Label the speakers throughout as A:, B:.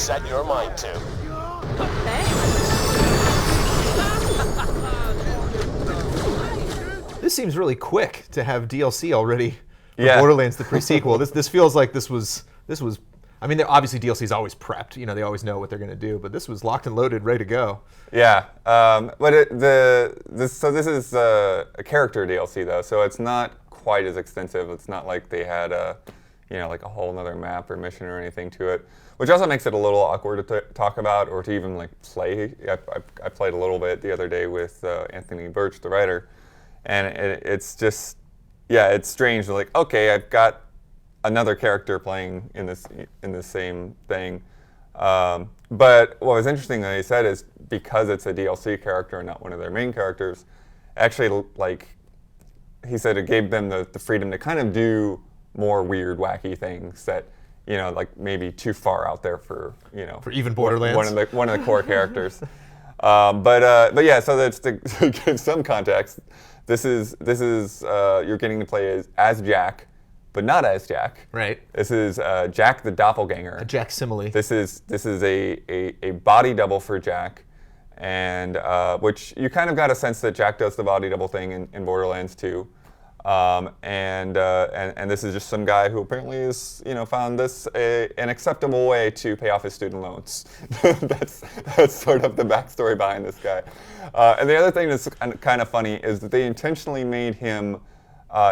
A: set your mind to.
B: This seems really quick to have DLC already for
C: Yeah.
B: Borderlands, the pre-sequel. This feels like this was. I mean, obviously DLC is always prepped. You know, they always know what they're going to do. But this was locked and loaded, ready to go.
C: Yeah, but this is a character DLC though, so it's not quite as extensive. It's not like they had like a whole other map or mission or anything to it, which also makes it a little awkward to talk about or to even like play. I played a little bit the other day with Anthony Birch, the writer, and it's just, yeah, it's strange. Like, okay, I've got another character playing in the same thing. But what was interesting that he said is because it's a DLC character and not one of their main characters, actually, like, he said it gave them the freedom to kind of do more weird, wacky things that, like maybe too far out there for
B: even Borderlands,
C: one of the core characters. But yeah, so that's to give some context. This is you're getting to play as Jack, but not as Jack.
B: Right.
C: This is Jack the Doppelganger.
B: A Jack simile.
C: This is a body double for Jack, and which you kind of got a sense that Jack does the body double thing in Borderlands 2. And this is just some guy who apparently is, found this an acceptable way to pay off his student loans. that's sort of the backstory behind this guy. And the other thing that's kind of funny is that they intentionally made him,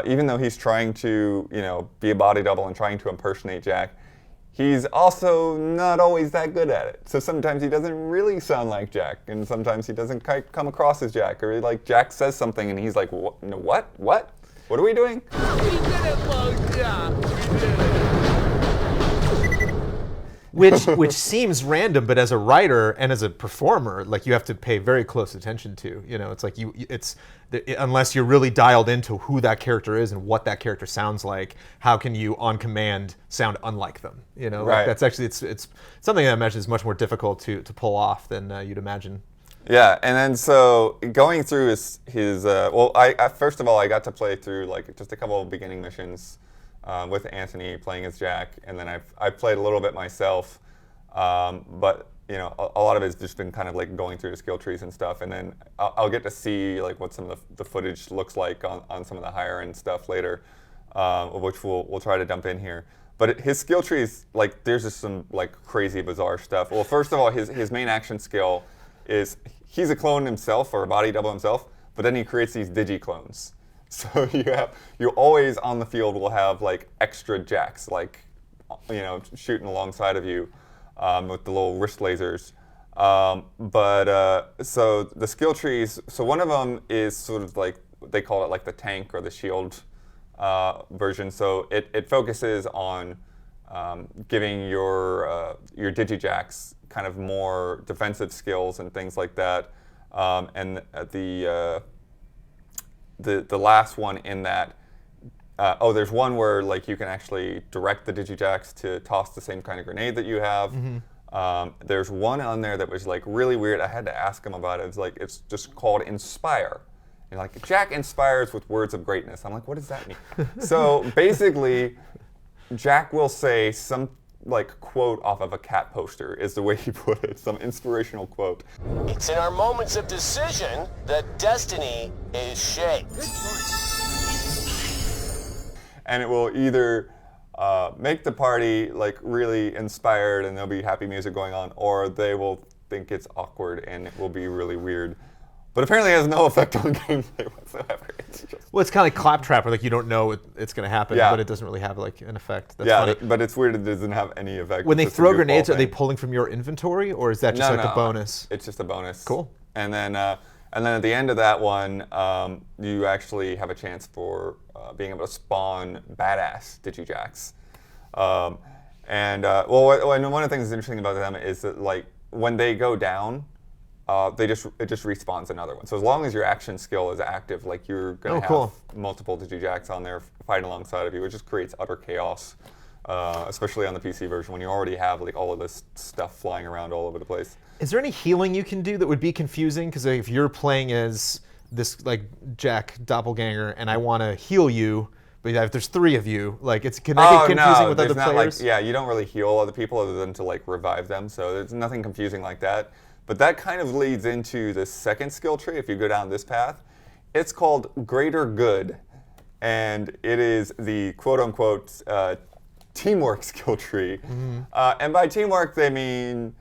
C: even though he's trying to, be a body double and trying to impersonate Jack, he's also not always that good at it. So sometimes he doesn't really sound like Jack, and sometimes he doesn't come across as Jack, or like Jack says something and he's like, what? What are we doing?
D: We did it, Loja! We did it.
B: Which seems random, but as a writer and as a performer, like, you have to pay very close attention to. It's like unless you're really dialed into who that character is and what that character sounds like, how can you on command sound unlike them? Like,
C: Right.
B: that's actually it's something that I imagine is much more difficult to pull off than you'd imagine.
C: Yeah, and then so going through his I first of all I got to play through like just a couple of beginning missions with Anthony playing as Jack, and then I've played a little bit myself, but a lot of it's just been kind of like going through the skill trees and stuff, and then I'll get to see like what some of the footage looks like on some of the higher end stuff later, which we'll try to dump in here. But his skill trees, like, there's just some like crazy bizarre stuff. Well, first of all, his main action skill is he's a clone himself or a body double himself, but then he creates these digi-clones. So you always on the field will have like extra Jacks, like, shooting alongside of you with the little wrist lasers. So the skill trees, so one of them is sort of like, they call it like the tank or the shield version. So it focuses on giving your Digijacks kind of more defensive skills and things like that. And the last one in that, there's one where like you can actually direct the Digijacks to toss the same kind of grenade that you have. Mm-hmm. There's one on there that was like really weird. I had to ask him about it. It's just called Inspire. And like, Jack inspires with words of greatness. I'm like, what does that mean? So basically, Jack will say some like quote off of a cat poster is the way he put it, some inspirational quote.
A: It's in our moments of decision that destiny is shaped.
C: And it will either make the party like really inspired and there'll be happy music going on, or they will think it's awkward and it will be really weird. But apparently it has no effect on gameplay whatsoever.
B: It's kind of like Claptrap, where like you don't know it's going to happen,
C: Yeah.
B: but it doesn't really have like an effect. That's
C: yeah,
B: funny.
C: but it's weird it doesn't have any effect.
B: When they
C: It's just a
B: throw
C: goofball
B: grenades, are they
C: thing.
B: pulling from your inventory, or is that just
C: No,
B: like a
C: no,
B: bonus?
C: It's just a bonus.
B: Cool.
C: And then at the end of that one, you actually have a chance for being able to spawn badass Digijacks. And one of the things that's interesting about them is that like when they go down, it just respawns another one. So as long as your action skill is active, like you're gonna have
B: cool.
C: multiple Digijacks on there fighting alongside of you. It just creates utter chaos, especially on the PC version when you already have like all of this stuff flying around all over the place.
B: Is there any healing you can do that would be confusing? Because if you're playing as this like Jack Doppelganger and I want to heal you, But yeah, if there's 3 of you, like can that get confusing with other
C: there's not,
B: players?
C: Like, yeah, you don't really heal other people other than to like revive them. So there's nothing confusing like that. But that kind of leads into the second skill tree. If you go down this path, it's called Greater Good, and it is the quote-unquote teamwork skill tree. And by teamwork, they mean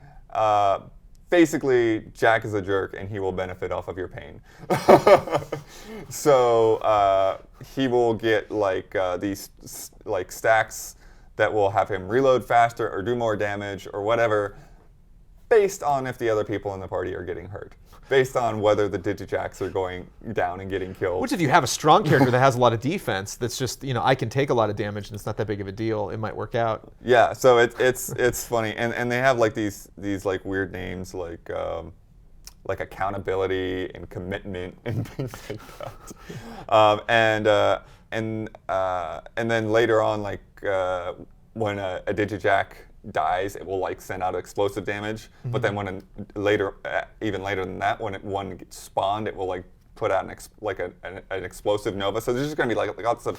C: basically Jack is a jerk and he will benefit off of your pain. So he will get like these like stacks that will have him reload faster or do more damage or whatever, based on if the other people in the party are getting hurt, based on whether the Digijacks are going down and getting killed.
B: Which if you have a strong character that has a lot of defense, that's just, I can take a lot of damage and it's not that big of a deal, it might work out.
C: Yeah, so it's funny, and they have like these like weird names like accountability and commitment and things like that. And then later on, like when a Digijack dies, it will like send out explosive damage. But then when even later than that, when one gets spawned, it will like put out an explosive nova. So there's just gonna be like lots of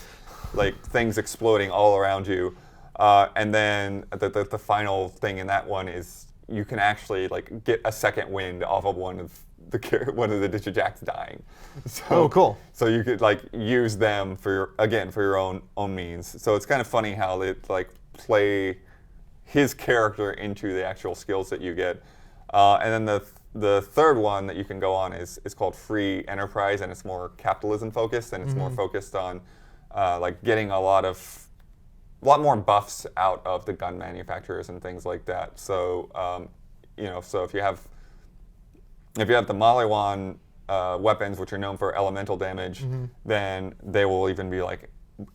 C: like things exploding all around you. And then the final thing in that one is you can actually like get a second wind off of one of the Digijacks dying. So,
B: cool.
C: So you could like use them for your own means. So it's kind of funny how they like play his character into the actual skills that you get. And then the third one that you can go on is called Free Enterprise, and it's more capitalism focused, and it's more focused on like getting a lot more buffs out of the gun manufacturers and things like that. So so if you have the Maliwan weapons, which are known for elemental damage, then they will even be like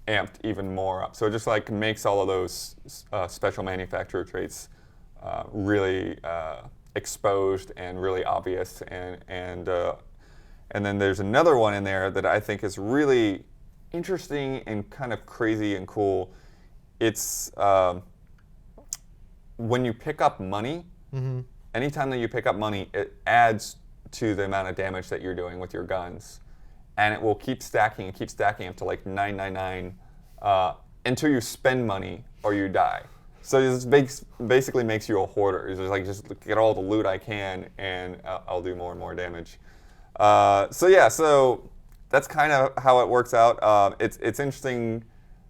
C: amped even more up. So it just like makes all of those special manufacturer traits really exposed and really obvious. And then there's another one in there that I think is really interesting and kind of crazy and cool. It's when you pick up money, anytime that you pick up money, it adds to the amount of damage that you're doing with your guns. And it will keep stacking up to like 999 until you spend money or you die. So this basically makes you a hoarder. It's just get all the loot I can and I'll do more and more damage. So that's kind of how it works out. It's interesting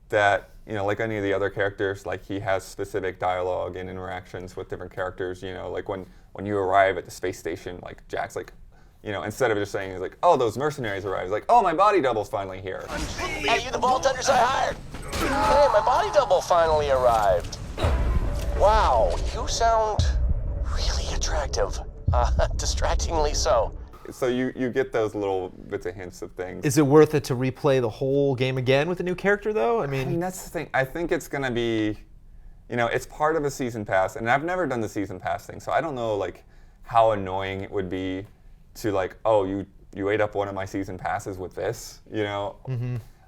C: that like any of the other characters, like he has specific dialogue and interactions with different characters. Like when you arrive at the space station, like Jack's like, instead of just saying, he's like, oh, those mercenaries arrived. He's like, oh, my body double's finally here.
A: Hey, you the vault hunters I hired? Hey, my body double finally arrived. Wow, you sound really attractive. Distractingly so.
C: So you get those little bits of hints of things.
B: Is it worth it to replay the whole game again with a new character, though? I mean,
C: that's the thing. I think it's going to be, it's part of a season pass, and I've never done the season pass thing, so I don't know like how annoying it would be to like, oh, you ate up one of my season passes with this,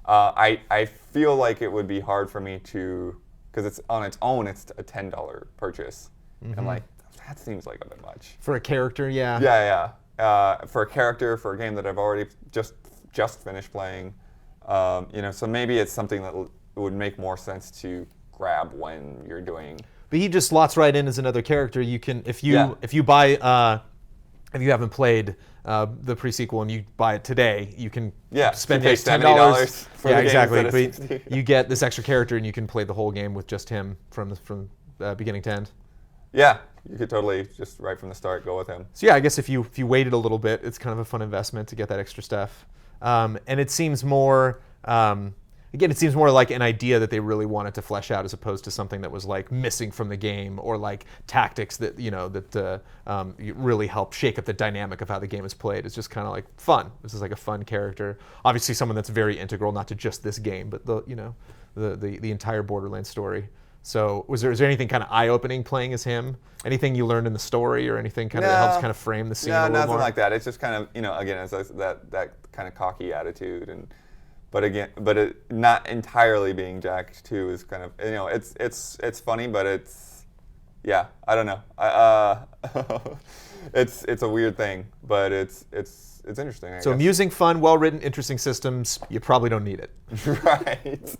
C: I feel like it would be hard for me to, because it's on its own, it's a $10 purchase. And like, that seems like a bit much.
B: For a character, yeah.
C: Yeah. For a character, for a game that I've already just finished playing, so maybe it's something that would make more sense to grab when you're doing.
B: But he just slots right in as another character. You can, if you buy, if you haven't played the pre-sequel and you buy it today, you can spend
C: pay
B: $10
C: for the game
B: exactly.
C: instead of
B: But you get this extra character and you can play the whole game with just him from beginning to end.
C: Yeah, you could totally just right from the start go with him.
B: So yeah, I guess if you waited a little bit, it's kind of a fun investment to get that extra stuff. And it seems more. Again, it seems more like an idea that they really wanted to flesh out, as opposed to something that was like missing from the game, or like tactics that really help shake up the dynamic of how the game is played. It's just kind of like fun. This is like a fun character. Obviously, someone that's very integral, not to just this game, but the entire Borderlands story. So, is there anything kind of eye-opening playing as him? Anything you learned in the story, or anything kind of that helps kind of frame the scene a little more?
C: No, nothing like that. It's just kind of again, it's that kind of cocky attitude But it not entirely being Jack too is kind of it's funny, but it's I don't know. it's a weird thing, but it's interesting. I
B: So
C: guess.
B: amusing, fun, well-written, interesting systems. You probably don't need it.
C: Right.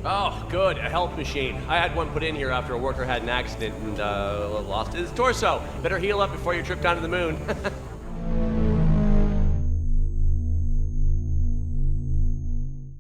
E: Oh, good, a health machine. I had one put in here after a worker had an accident and lost his torso. Better heal up before your trip down to the moon.